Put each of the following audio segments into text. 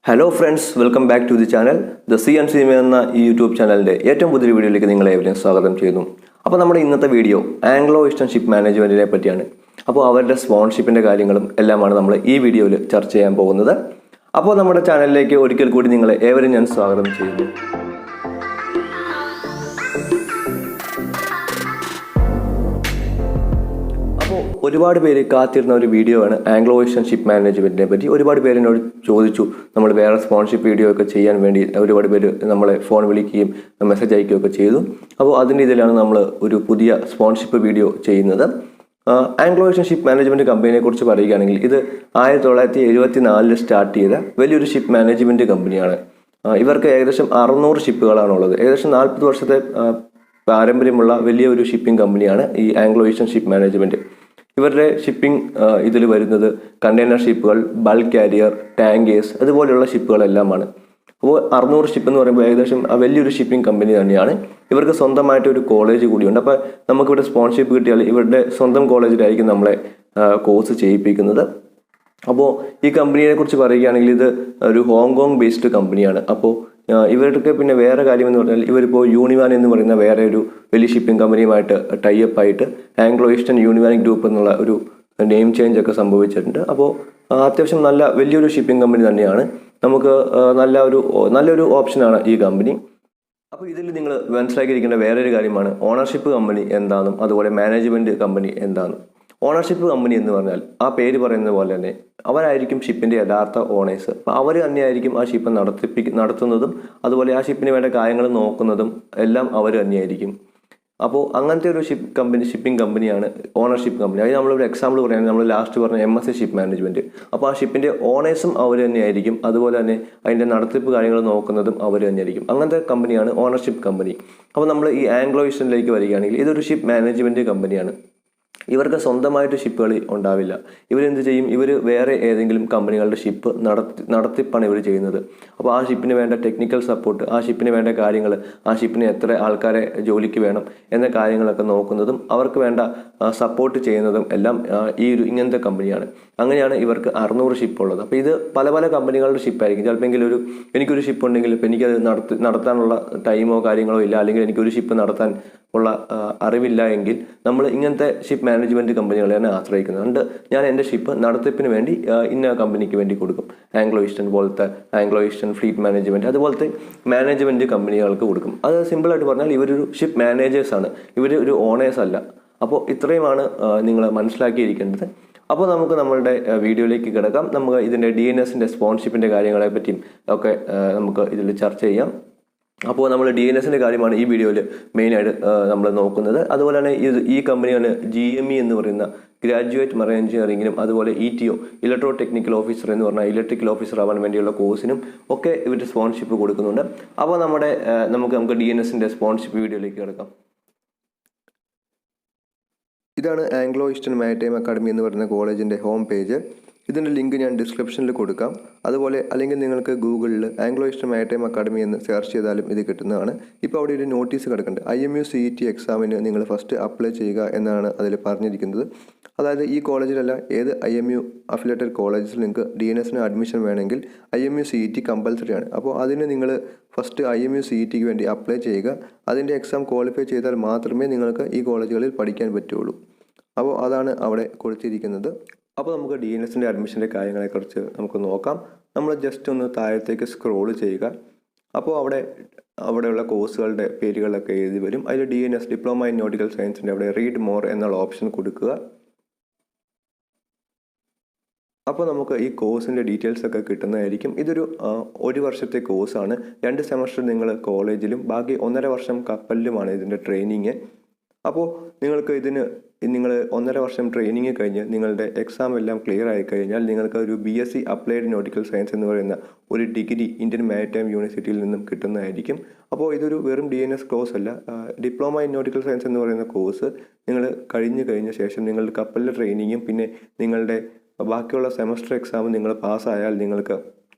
Hello friends, welcome back to the channel. The C and C എന്ന ഈ YouTube ചാനലിൻ്റെ ഏറ്റവും പുതിയ വീഡിയോയിലേക്ക് നിങ്ങളെ ഏവരെയും സ്വാഗതം ചെയ്യുന്നു. അപ്പോൾ നമ്മുടെ ഇന്നത്തെ വീഡിയോ ആംഗ്ലോ ഈസ്റ്റേൺ ഷിപ്പ് മാനേജ്മെൻറ്റിനെ പറ്റിയാണ്. അപ്പോൾ അവരുടെ സ്പോൺഷിപ്പിൻ്റെ കാര്യങ്ങളും എല്ലാമാണ് നമ്മൾ ഈ വീഡിയോയിൽ ചർച്ച ചെയ്യാൻ പോകുന്നത്. അപ്പോൾ നമ്മുടെ ചാനലിലേക്ക് ഒരിക്കൽ കൂടി നിങ്ങളെ ഏവരെയും ഞാൻ സ്വാഗതം ചെയ്യുന്നു. ഒരുപാട് പേര് കാത്തിരുന്ന ഒരു വീഡിയോ ആണ് ആംഗ്ലോ ഈസ്റ്റേൺ ഷിപ്പ് മാനേജ്മെൻറ്റിനെ പറ്റി. ഒരുപാട് പേര് എന്നോട് ചോദിച്ചു, നമ്മൾ വേറെ സ്പോൺഷിപ്പ് വീഡിയോ ഒക്കെ ചെയ്യാൻ വേണ്ടി ഒരുപാട് പേര് നമ്മളെ ഫോൺ വിളിക്കുകയും മെസ്സേജ് അയക്കുകയൊക്കെ ചെയ്തു. അപ്പോൾ അതിൻ്റെ ഇതിലാണ് നമ്മൾ ഒരു പുതിയ സ്പോൺഷിപ്പ് വീഡിയോ ചെയ്യുന്നത്. ആംഗ്ലോ ഈസ്റ്റേൺ ഷിപ്പ് മാനേജ്മെൻറ്റ് കമ്പനിയെ കുറിച്ച് പറയുകയാണെങ്കിൽ ഇത് 1974 സ്റ്റാർട്ട് ചെയ്ത വലിയൊരു ഷിപ്പ് മാനേജ്മെൻറ്റ് കമ്പനിയാണ്. ഇവർക്ക് ഏകദേശം 600 ഷിപ്പുകളാണുള്ളത്. ഏകദേശം 40 വർഷത്തെ പാരമ്പര്യമുള്ള വലിയ ഒരു ഷിപ്പിംഗ് കമ്പനിയാണ് ഈ ആംഗ്ലോ ഈസ്റ്റേൺ ഷിപ്പ് മാനേജ്മെൻറ്റ്. ഇവരുടെ ഷിപ്പിംഗ് ഇതിൽ വരുന്നത് കണ്ടെയ്നർ ഷിപ്പുകൾ, ബൾക്ക് കാരിയർ, ടാങ്കേഴ്സ് അതുപോലെയുള്ള ഷിപ്പുകളെല്ലാമാണ്. അപ്പോൾ 600 ഷിപ്പ് എന്ന് പറയുമ്പോൾ ഏകദേശം വലിയൊരു ഷിപ്പിംഗ് കമ്പനി തന്നെയാണ്. ഇവർക്ക് സ്വന്തമായിട്ട് ഒരു കോളേജ് കൂടിയുണ്ട്. അപ്പോൾ നമുക്കിവിടെ സ്പോൺഷിപ്പ് കിട്ടിയാൽ ഇവരുടെ സ്വന്തം കോളേജിലായിരിക്കും നമ്മളെ കോഴ്സ് ചെയ്യിപ്പിക്കുന്നത്. അപ്പോൾ ഈ കമ്പനിയെ കുറിച്ച് പറയുകയാണെങ്കിൽ ഇത് ഒരു ഹോങ്കോങ് ബേസ്ഡ് കമ്പനിയാണ്. അപ്പോൾ ഇവർക്ക് പിന്നെ വേറെ കാര്യമെന്ന് പറഞ്ഞാൽ ഇവരിപ്പോൾ യൂണിവാൻ എന്ന് പറയുന്ന വേറെ ഒരു വലിയ ഷിപ്പിംഗ് കമ്പനിയുമായിട്ട് ടൈപ്പ് ആയിട്ട് ആംഗ്ലോ ഈസ്റ്റേൺ യൂണിവാൻ ഗ്രൂപ്പ് എന്നുള്ള ഒരു നെയിം ചേഞ്ച് ഒക്കെ സംഭവിച്ചിട്ടുണ്ട്. അപ്പോൾ അത്യാവശ്യം നല്ല വലിയൊരു ഷിപ്പിംഗ് കമ്പനി തന്നെയാണ്. നമുക്ക് നല്ലൊരു ഓപ്ഷനാണ് ഈ കമ്പനി. അപ്പോൾ ഇതിൽ നിങ്ങൾ മനസ്സിലാക്കിയിരിക്കേണ്ട വേറൊരു കാര്യമാണ് ഓണർഷിപ്പ് കമ്പനി എന്താണെന്നും അതുപോലെ മാനേജ്മെൻറ്റ് കമ്പനി എന്താണെന്നും. ഓണർഷിപ്പ് കമ്പനി എന്ന് പറഞ്ഞാൽ ആ പേര് പറയുന്നത് പോലെ തന്നെ അവരായിരിക്കും ഷിപ്പിൻ്റെ യഥാർത്ഥ ഓണേഴ്സ്. അപ്പോൾ അവർ തന്നെയായിരിക്കും ആ ഷിപ്പ് നടത്തുന്നതും അതുപോലെ ആ ഷിപ്പിന് വേണ്ട കാര്യങ്ങൾ നോക്കുന്നതും എല്ലാം അവർ തന്നെയായിരിക്കും. അപ്പോൾ അങ്ങനത്തെ ഒരു ഷിപ്പിംഗ് കമ്പനിയാണ് ഓണർഷിപ്പ് കമ്പനി. അതിന് നമ്മളൊരു എക്സാമ്പിൾ പറയുകയാണെങ്കിൽ നമ്മൾ ലാസ്റ്റ് പറഞ്ഞ MSC ഷിപ്പ് മാനേജ്മെൻറ്റ്. അപ്പോൾ ആ ഷിപ്പിൻ്റെ ഓണേഴ്സും അവർ തന്നെയായിരിക്കും. അതുപോലെ തന്നെ അതിൻ്റെ നടത്തിപ്പ് കാര്യങ്ങൾ നോക്കുന്നതും അവർ തന്നെയായിരിക്കും. അങ്ങനത്തെ കമ്പനിയാണ് ഓണർഷിപ്പ് കമ്പനി. അപ്പോൾ നമ്മൾ ഈ ആംഗ്ലോ ഈസ്റ്റേണിലേക്ക് വരികയാണെങ്കിൽ ഇതൊരു ഷിപ്പ് മാനേജ്മെൻറ്റ് കമ്പനിയാണ്. ഇവർക്ക് സ്വന്തമായിട്ട് ഷിപ്പുകൾ ഉണ്ടാവില്ല. ഇവരെന്ത് ചെയ്യും? ഇവർ വേറെ ഏതെങ്കിലും കമ്പനികളുടെ ഷിപ്പ് നടത്തിപ്പാണ് ഇവർ ചെയ്യുന്നത്. അപ്പോൾ ആ ഷിപ്പിന് വേണ്ട ടെക്നിക്കൽ സപ്പോർട്ട്, ആ ഷിപ്പിന് വേണ്ട കാര്യങ്ങൾ, ആ ഷിപ്പിന് എത്ര ആൾക്കാരെ ജോലിക്ക് വേണം എന്ന കാര്യങ്ങളൊക്കെ നോക്കുന്നതും അവർക്ക് വേണ്ട സപ്പോർട്ട് ചെയ്യുന്നതും എല്ലാം ഇങ്ങനത്തെ കമ്പനിയാണ്. അങ്ങനെയാണ് ഇവർക്ക് 600 ഷിപ്പ് ഉള്ളത്. അപ്പോൾ ഇത് പല പല കമ്പനികളുടെ ഷിപ്പായിരിക്കും. ചിലപ്പോൾ എനിക്കൊരു ഷിപ്പ് ഉണ്ടെങ്കിൽ ഇപ്പം എനിക്കത് നടത്താനുള്ള ടൈമോ കാര്യങ്ങളോ ഇല്ല, അല്ലെങ്കിൽ എനിക്കൊരു ഷിപ്പ് നടത്താൻ ഉള്ള അറിവില്ല എങ്കിൽ നമ്മൾ ഇങ്ങനത്തെ ഷിപ്പ് മാനേജ്മെൻറ്റ് കമ്പനികളെയാണ് ആശ്രയിക്കുന്നത്. അതുകൊണ്ട് ഞാൻ എൻ്റെ ഷിപ്പ് നടത്തിപ്പിന് വേണ്ടി ഇന്ന കമ്പനിക്ക് വേണ്ടി കൊടുക്കും. ആംഗ്ലോ ഈസ്റ്റേൺ പോലത്തെ ആംഗ്ലോ ഈസ്റ്റേൺ ഫ്ലീറ്റ് മാനേജ്മെൻറ്റ് അതുപോലത്തെ മാനേജ്മെൻറ്റ് കമ്പനികൾക്ക് കൊടുക്കും. അത് സിമ്പിളായിട്ട് പറഞ്ഞാൽ ഇവരൊരു ഷിപ്പ് മാനേജേഴ്സാണ്, ഇവർ ഒരു ഓണേഴ്സ് അല്ല. അപ്പോൾ ഇത്രയുമാണ് നിങ്ങൾ മനസ്സിലാക്കിയിരിക്കേണ്ടത്. അപ്പോൾ നമുക്ക് നമ്മളുടെ വീഡിയോയിലേക്ക് കിടക്കാം. നമുക്ക് ഇതിൻ്റെ DNSൻ്റെ സ്പോൺഷിപ്പിൻ്റെ കാര്യങ്ങളെ പറ്റിയും ഒക്കെ നമുക്ക് ഇതിൽ ചർച്ച ചെയ്യാം. അപ്പോൾ നമ്മൾ DNSൻ്റെ കാര്യമാണ് ഈ വീഡിയോയിൽ മെയിനായിട്ട് നമ്മൾ നോക്കുന്നത്. അതുപോലെ തന്നെ ഈ കമ്പനിയാണ് GME എന്ന് പറയുന്ന ഗ്രാജുവേറ്റ് മറൈൻ എഞ്ചിനീയറിംഗിനും അതുപോലെ ETO ഇലക്ട്രോ ടെക്നിക്കൽ ഓഫീസർ എന്ന് പറഞ്ഞാൽ ഇലക്ട്രിക്കൽ ഓഫീസർ ആവാൻ വേണ്ടിയുള്ള കോഴ്സിനും ഒക്കെ ഇവർ സ്പോൺഷിപ്പ് കൊടുക്കുന്നുണ്ട്. അപ്പോൾ നമുക്ക് DNSൻ്റെ സ്പോൺഷിപ്പ് വീഡിയോയിലേക്ക് കിടക്കാം. ഇതാണ് ആംഗ്ലോ ഈസ്റ്റേൺ മാരിടൈം അക്കാഡമി എന്ന് പറയുന്ന കോളേജിൻ്റെ ഹോം പേജ്. ഇതിൻ്റെ ലിങ്ക് ഞാൻ ഡിസ്ക്രിപ്ഷനിൽ കൊടുക്കാം. അതുപോലെ അല്ലെങ്കിൽ നിങ്ങൾക്ക് ഗൂഗിളിൽ ആംഗ്ലോ ഈസ്റ്റേൺ മാരിടൈം അക്കാഡമി എന്ന് സെർച്ച് ചെയ്താലും ഇത് കിട്ടുന്നതാണ്. ഇപ്പോൾ അവിടെ ഒരു നോട്ടീസ് കിടക്കുന്നുണ്ട്. IMU CET എക്സാമിന് നിങ്ങൾ ഫസ്റ്റ് അപ്ലൈ ചെയ്യുക എന്നാണ് അതിൽ പറഞ്ഞിരിക്കുന്നത്. അതായത് ഈ കോളേജിലല്ല, ഏത് IMU അഫിലിയേറ്റഡ് കോളേജിൽ നിങ്ങൾക്ക് DNSന് അഡ്മിഷൻ വേണമെങ്കിൽ IMU CET കമ്പൽസറി ആണ്. അപ്പോൾ അതിന് നിങ്ങൾ ഫസ്റ്റ് IMU CETക്ക് വേണ്ടി അപ്ലൈ ചെയ്യുക. അതിൻ്റെ എക്സാം ക്വാളിഫൈ ചെയ്താൽ മാത്രമേ നിങ്ങൾക്ക് ഈ കോളേജുകളിൽ പഠിക്കാൻ പറ്റുള്ളൂ. അപ്പോൾ അതാണ് അവിടെ കൊടുത്തിരിക്കുന്നത്. അപ്പോൾ നമുക്ക് DNSൻ്റെ അഡ്മിഷൻ്റെ കാര്യങ്ങളെക്കുറിച്ച് നമുക്ക് നോക്കാം. നമ്മൾ ജസ്റ്റ് ഒന്ന് താഴത്തേക്ക് സ്ക്രോൾ ചെയ്യുക. അപ്പോൾ അവിടെയുള്ള കോഴ്സുകളുടെ പേരുകളൊക്കെ എഴുതി വരും. അതിൽ DNS ഡിപ്ലോമ ഇൻ നോട്ടിക്കൽ സയൻസിൻ്റെ അവിടെ റീഡ് മോർ എന്നുള്ള ഓപ്ഷൻ കൊടുക്കുക. അപ്പോൾ നമുക്ക് ഈ കോഴ്സിൻ്റെ ഡീറ്റെയിൽസ് ഒക്കെ കിട്ടുന്നതായിരിക്കും. ഇതൊരു 1 വർഷത്തെ കോഴ്സാണ്. 2 സെമസ്റ്റർ നിങ്ങൾ കോളേജിലും ബാക്കി 1.5 വർഷം കപ്പലിലുമാണ് ഇതിൻ്റെ ട്രെയിനിങ്. അപ്പോൾ നിങ്ങൾ 1.5 വർഷം ട്രെയിനിങ് കഴിഞ്ഞ് നിങ്ങളുടെ എക്സാം എല്ലാം ക്ലിയർ ആയി കഴിഞ്ഞാൽ നിങ്ങൾക്ക് ഒരു BSc അപ്ലൈഡ് നോട്ടിക്കൽ സയൻസ് എന്ന് പറയുന്ന ഒരു ഡിഗ്രി ഇന്ത്യൻ മാരിടൈം യൂണിവേഴ്സിറ്റിയിൽ നിന്നും കിട്ടുന്നതായിരിക്കും. അപ്പോൾ ഇതൊരു വെറും DNS കോഴ്സ് അല്ല. ഡിപ്ലോമ ഇൻ നോട്ടിക്കൽ സയൻസ് എന്ന് പറയുന്ന കോഴ്സ് നിങ്ങൾ കഴിഞ്ഞ ശേഷം നിങ്ങളുടെ കപ്പലിലെ ട്രെയിനിങ്ങും പിന്നെ നിങ്ങളുടെ ബാക്കിയുള്ള സെമസ്റ്റർ എക്സാമും നിങ്ങൾ പാസ്സായാൽ നിങ്ങൾക്ക്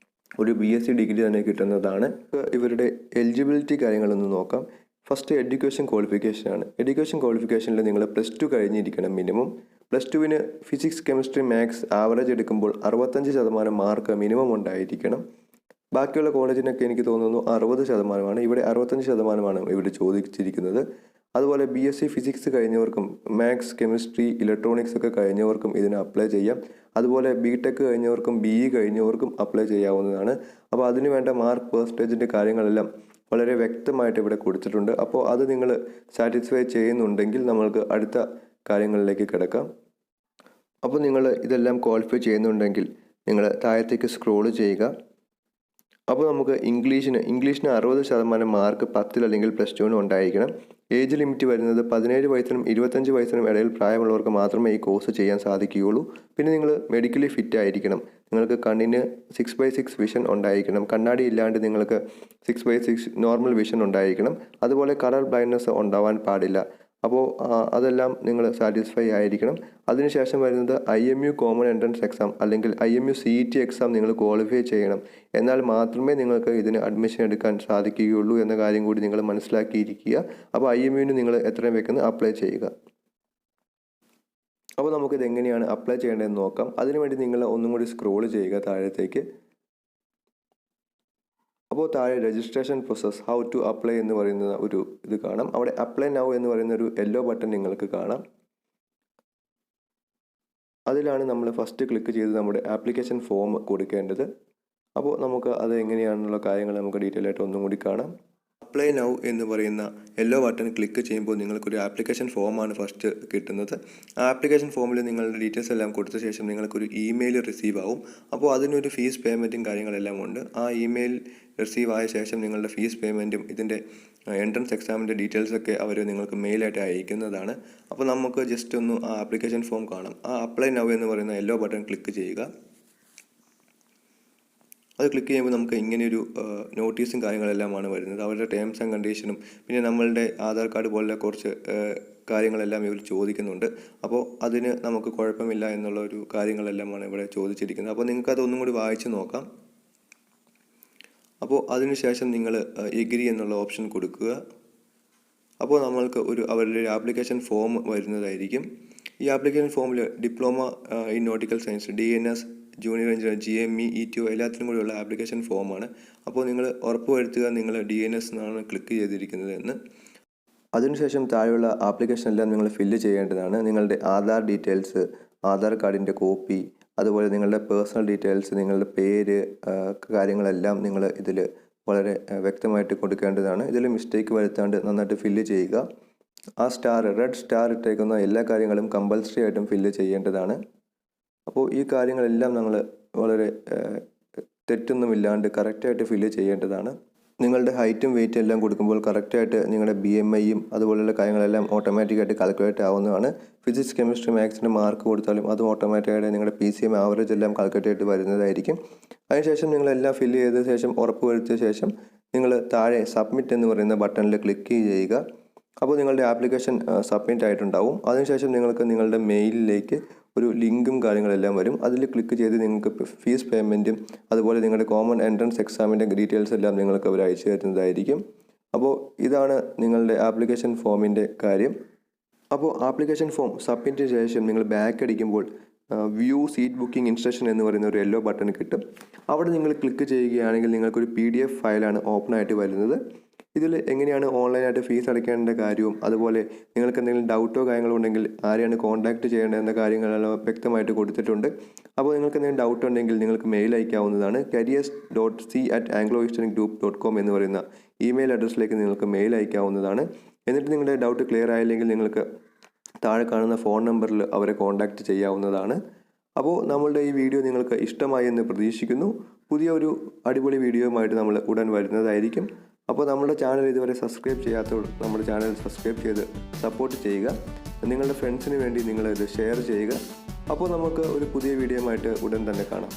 ഒരു BSc ഡിഗ്രി തന്നെ കിട്ടുന്നതാണ്. ഇവരുടെ എലിജിബിലിറ്റി കാര്യങ്ങളൊന്ന് നോക്കാം. ഫസ്റ്റ് എഡ്യൂക്കേഷൻ ക്വാളിഫിക്കേഷനാണ്. എഡ്യൂക്കേഷൻ ക്വാളിഫിക്കേഷനിൽ നിങ്ങൾ +2 കഴിഞ്ഞിരിക്കണം മിനിമം. +2-ന് ഫിസിക്സ് കെമിസ്ട്രി മാത്സ് ആവറേജ് എടുക്കുമ്പോൾ 65% മാർക്ക് മിനിമം ഉണ്ടായിരിക്കണം. ബാക്കിയുള്ള കോളേജിനൊക്കെ എനിക്ക് തോന്നുന്നു 60%. ഇവിടെ 65%മാണ് ഇവിടെ ചോദിച്ചിരിക്കുന്നത്. അതുപോലെ BSc ഫിസിക്സ് കഴിഞ്ഞവർക്കും മാത്സ്, കെമിസ്ട്രി, ഇലക്ട്രോണിക്സ് ഒക്കെ കഴിഞ്ഞവർക്കും ഇതിന് അപ്ലൈ ചെയ്യാം. അതുപോലെ BTech കഴിഞ്ഞവർക്കും BE കഴിഞ്ഞവർക്കും അപ്ലൈ ചെയ്യാവുന്നതാണ്. അപ്പോൾ അതിന് വേണ്ട മാർക്ക് പെർസെൻറ്റേജിൻ്റെ കാര്യങ്ങളെല്ലാം വളരെ വ്യക്തമായിട്ട് ഇവിടെ കൊടുത്തിട്ടുണ്ട്. അപ്പോൾ അത് നിങ്ങൾ സാറ്റിസ്ഫൈ ചെയ്യുന്നുണ്ടെങ്കിൽ നമ്മൾക്ക് അടുത്ത കാര്യങ്ങളിലേക്ക് കിടക്കാം. അപ്പോൾ നിങ്ങൾ ഇതെല്ലാം ക്വാളിഫൈ ചെയ്യുന്നുണ്ടെങ്കിൽ നിങ്ങൾ താഴത്തേക്ക് സ്ക്രോൾ ചെയ്യുക. അപ്പോൾ നമുക്ക് ഇംഗ്ലീഷിന് 60% മാർക്ക് 10 അല്ലെങ്കിൽ +2 ഉണ്ടായിരിക്കണം. ഏജ് ലിമിറ്റ് വരുന്നത് 17 വയസ്സിനും 25 വയസ്സിനും ഇടയിൽ പ്രായമുള്ളവർക്ക് മാത്രമേ ഈ കോഴ്സ് ചെയ്യാൻ സാധിക്കുകയുള്ളൂ. പിന്നെ നിങ്ങൾ മെഡിക്കലി ഫിറ്റ് ആയിരിക്കണം. നിങ്ങൾക്ക് കണ്ണിന് 6/6 വിഷൻ ഉണ്ടായിരിക്കണം. കണ്ണാടി ഇല്ലാണ്ട് നിങ്ങൾക്ക് 6/6 നോർമൽ വിഷൻ ഉണ്ടായിരിക്കണം. അതുപോലെ കളർ ബ്ലൈൻഡ്നെസ് ഉണ്ടാവാൻ പാടില്ല. അപ്പോൾ അതെല്ലാം നിങ്ങൾ സാറ്റിസ്ഫൈ ആയിരിക്കണം. അതിനുശേഷം വരുന്നത് IMU കോമൺ എൻട്രൻസ് എക്സാം അല്ലെങ്കിൽ IMU CET എക്സാം നിങ്ങൾ ക്വാളിഫൈ ചെയ്യണം. എന്നാൽ മാത്രമേ നിങ്ങൾക്ക് ഇതിന് അഡ്മിഷൻ എടുക്കാൻ സാധിക്കുകയുള്ളൂ എന്ന കാര്യം കൂടി നിങ്ങൾ മനസ്സിലാക്കിയിരിക്കുക. അപ്പോൾ IMUവിന് നിങ്ങൾ എത്രയും വേഗം അപ്ലൈ ചെയ്യുക. അപ്പോൾ നമുക്കിത് എങ്ങനെയാണ് അപ്ലൈ ചെയ്യേണ്ടതെന്ന് നോക്കാം. അതിനുവേണ്ടി നിങ്ങൾ ഒന്നും കൂടി സ്ക്രോൾ ചെയ്യുക താഴത്തേക്ക്. അപ്പോൾ താഴെ registration process how to apply എന്ന് പറയുന്ന ഒരു ഇത് കാണാം. അവിടെ അപ്ലൈ നൗ എന്ന് പറയുന്ന ഒരു യെല്ലോ ബട്ടൺ നിങ്ങൾക്ക് കാണാം. അതിലാണ് നമ്മൾ ഫസ്റ്റ് ക്ലിക്ക് ചെയ്ത് നമ്മുടെ ആപ്ലിക്കേഷൻ ഫോം കൊടുക്കേണ്ടത്. അപ്പോൾ നമുക്ക് അത് എങ്ങനെയാണെന്നുള്ള കാര്യങ്ങൾ നമുക്ക് ഡീറ്റെയിൽ ആയിട്ട് ഒന്നും കൂടി കാണാം. അപ്ലൈ നൗ എന്ന് പറയുന്ന യെല്ലോ ബട്ടൺ ക്ലിക്ക് ചെയ്യുമ്പോൾ നിങ്ങൾക്കൊരു ആപ്ലിക്കേഷൻ ഫോമാണ് ഫസ്റ്റ് കിട്ടുന്നത്. ആ ആപ്ലിക്കേഷൻ ഫോമിൽ നിങ്ങളുടെ ഡീറ്റെയിൽസ് എല്ലാം കൊടുത്ത ശേഷം നിങ്ങൾക്കൊരു ഇമെയിൽ റിസീവ് ആവും. അപ്പോൾ അതിനൊരു ഫീസ് പേയ്മെൻറ്റും കാര്യങ്ങളെല്ലാം ഉണ്ട്. ആ ഇമെയിൽ റിസീവ് ആയ ശേഷം നിങ്ങളുടെ ഫീസ് പേയ്മെൻറ്റും ഇതിൻ്റെ എൻട്രൻസ് എക്സാമിൻ്റെ ഡീറ്റെയിൽസൊക്കെ അവർ നിങ്ങൾക്ക് മെയിലായിട്ട് അയക്കുന്നതാണ്. അപ്പോൾ നമുക്ക് ജസ്റ്റ് ഒന്ന് ആ ആപ്ലിക്കേഷൻ ഫോം കാണാം. ആ അപ്ലൈ നൗ എന്ന് പറയുന്ന യെല്ലോ ബട്ടൺ ക്ലിക്ക് ചെയ്യുക. അത് ക്ലിക്ക് ചെയ്യുമ്പോൾ നമുക്ക് ഇങ്ങനെയൊരു നോട്ടീസും കാര്യങ്ങളെല്ലാമാണ് വരുന്നത്. അവരുടെ ടേംസ് ആൻഡ് കണ്ടീഷനും പിന്നെ നമ്മളുടെ ആധാർ കാർഡ് പോലുള്ള കുറച്ച് കാര്യങ്ങളെല്ലാം ഇവർ ചോദിക്കുന്നുണ്ട്. അപ്പോൾ അതിന് നമുക്ക് കുഴപ്പമില്ല എന്നുള്ള ഒരു കാര്യങ്ങളെല്ലാമാണ് ഇവിടെ ചോദിച്ചിരിക്കുന്നത്. അപ്പോൾ നിങ്ങൾക്കത് ഒന്നും കൂടി വായിച്ച് നോക്കാം. അപ്പോൾ അതിനുശേഷം നിങ്ങൾ എഗ്രി എന്നുള്ള ഓപ്ഷൻ കൊടുക്കുക. അപ്പോൾ നമ്മൾക്ക് അവരുടെ ഒരു ആപ്ലിക്കേഷൻ ഫോം വരുന്നതായിരിക്കും. ഈ ആപ്ലിക്കേഷൻ ഫോമിൽ diploma in nautical science, DNS, junior engineer, GME, ETO എല്ലാത്തിനും കൂടിയുള്ള ആപ്ലിക്കേഷൻ ഫോമാണ്. അപ്പോൾ നിങ്ങൾ ഉറപ്പ് വരുത്തുക നിങ്ങൾ DNS എന്നാണ് ക്ലിക്ക് ചെയ്തിരിക്കുന്നത് എന്ന്. അതിനുശേഷം താഴെയുള്ള ആപ്ലിക്കേഷൻ എല്ലാം നിങ്ങൾ ഫില്ല് ചെയ്യേണ്ടതാണ്. നിങ്ങളുടെ ആധാർ ഡീറ്റെയിൽസ്, ആധാർ കാർഡിൻ്റെ കോപ്പി, അതുപോലെ നിങ്ങളുടെ പേഴ്സണൽ ഡീറ്റെയിൽസ്, നിങ്ങളുടെ പേര്, കാര്യങ്ങളെല്ലാം നിങ്ങൾ ഇതിൽ വളരെ വ്യക്തമായിട്ട് കൊടുക്കേണ്ടതാണ്. ഇതിൽ മിസ്റ്റേക്ക് വരുത്താണ്ട് നന്നായിട്ട് ഫില്ല് ചെയ്യുക. ആ റെഡ് സ്റ്റാർ ഇട്ടേക്കുന്ന എല്ലാ കാര്യങ്ങളും കമ്പൽസറി ആയിട്ടും ഫില്ല് ചെയ്യേണ്ടതാണ്. അപ്പോൾ ഈ കാര്യങ്ങളെല്ലാം നമ്മൾ വളരെ തെറ്റൊന്നുമില്ലാണ്ട് കറക്റ്റായിട്ട് ഫില്ല് ചെയ്യേണ്ടതാണ്. നിങ്ങളുടെ ഹൈറ്റും വെയിറ്റും എല്ലാം കൊടുക്കുമ്പോൾ കറക്റ്റായിട്ട് നിങ്ങളുടെ BMIയും അതുപോലെയുള്ള കാര്യങ്ങളെല്ലാം ഓട്ടോമാറ്റിക്കായിട്ട് കാൽക്കുലേറ്റ് ആവുന്നതാണ്. ഫിസിക്സ്, കെമിസ്ട്രി, മാത്സിൻ്റെ മാർക്ക് കൊടുത്താലും അതും ഓട്ടോമാറ്റിക്കായിട്ട് നിങ്ങളുടെ PCM ആവറേജ് എല്ലാം കാൽക്കുലേറ്റ് ആയിട്ട് വരുന്നതായിരിക്കും. അതിനുശേഷം നിങ്ങളെല്ലാം ഫില്ല് ചെയ്ത ശേഷം ഉറപ്പ് വരുത്തിയ ശേഷം നിങ്ങൾ താഴെ സബ്മിറ്റ് എന്ന് പറയുന്ന ബട്ടണിൽ ക്ലിക്ക് ചെയ്യുക. അപ്പോൾ നിങ്ങളുടെ ആപ്ലിക്കേഷൻ സബ്മിറ്റ് ആയിട്ടുണ്ടാവും. അതിനുശേഷം നിങ്ങൾക്ക് നിങ്ങളുടെ മെയിലിലേക്ക് ഒരു ലിങ്കും കാര്യങ്ങളെല്ലാം വരും. അതിൽ ക്ലിക്ക് ചെയ്ത് നിങ്ങൾക്ക് ഫീസ് പേയ്മെൻറ്റും അതുപോലെ നിങ്ങളുടെ കോമൺ എൻട്രൻസ് എക്സാമിൻ്റെ ഡീറ്റെയിൽസ് എല്ലാം നിങ്ങൾക്ക് അവർ അയച്ചു തരുന്നതായിരിക്കും. അപ്പോൾ ഇതാണ് നിങ്ങളുടെ ആപ്ലിക്കേഷൻ ഫോമിൻ്റെ കാര്യം. അപ്പോൾ ആപ്ലിക്കേഷൻ ഫോം സബ്മിറ്റ് ശേഷം നിങ്ങൾ ബാക്ക് അടിക്കുമ്പോൾ വ്യൂ സീറ്റ് ബുക്കിംഗ് ഇൻസ്ട്രക്ഷൻ എന്ന് പറയുന്ന ഒരു യെല്ലോ ബട്ടൺ കിട്ടും. അവിടെ നിങ്ങൾ ക്ലിക്ക് ചെയ്യുകയാണെങ്കിൽ നിങ്ങൾക്കൊരു PDF ഫയലാണ് ഓപ്പൺ ആയിട്ട് വരുന്നത്. ഇതിൽ എങ്ങനെയാണ് ഓൺലൈനായിട്ട് ഫീസ് അടയ്ക്കേണ്ട കാര്യവും അതുപോലെ നിങ്ങൾക്ക് എന്തെങ്കിലും ഡൗട്ടോ കാര്യങ്ങളോ ഉണ്ടെങ്കിൽ ആരെയാണ് കോൺടാക്റ്റ് ചെയ്യേണ്ടത് എന്ന കാര്യങ്ങളെല്ലാം വ്യക്തമായിട്ട് കൊടുത്തിട്ടുണ്ട്. അപ്പോൾ നിങ്ങൾക്ക് എന്തെങ്കിലും ഡൗട്ട് ഉണ്ടെങ്കിൽ നിങ്ങൾക്ക് മെയിൽ അയക്കാവുന്നതാണ്. careers.c@angloeasterngroupcom എന്ന് പറയുന്ന ഇമെയിൽ അഡ്രസ്സിലേക്ക് നിങ്ങൾക്ക് മെയിൽ അയക്കാവുന്നതാണ്. എന്നിട്ട് നിങ്ങളുടെ ഡൗട്ട് ക്ലിയർ ആയില്ലെങ്കിൽ നിങ്ങൾക്ക് താഴെ കാണുന്ന ഫോൺ നമ്പറിൽ അവരെ കോൺടാക്റ്റ് ചെയ്യാവുന്നതാണ്. അപ്പോൾ നമ്മളുടെ ഈ വീഡിയോ നിങ്ങൾക്ക് ഇഷ്ടമായി എന്ന് പ്രതീക്ഷിക്കുന്നു. പുതിയ ഒരു അടിപൊളി വീഡിയോയുമായിട്ട് നമ്മൾ ഉടൻ വരുന്നതായിരിക്കും. അപ്പോൾ നമ്മുടെ ചാനൽ ഇതുവരെ സബ്സ്ക്രൈബ് ചെയ്യാത്തവർ നമ്മുടെ ചാനൽ സബ്സ്ക്രൈബ് ചെയ്ത് സപ്പോർട്ട് ചെയ്യുക. നിങ്ങളുടെ ഫ്രണ്ട്സിന് വേണ്ടി നിങ്ങളിത് ഷെയർ ചെയ്യുക. അപ്പോൾ നമുക്ക് ഒരു പുതിയ വീഡിയോയുമായിട്ട് ഉടൻ തന്നെ കാണാം.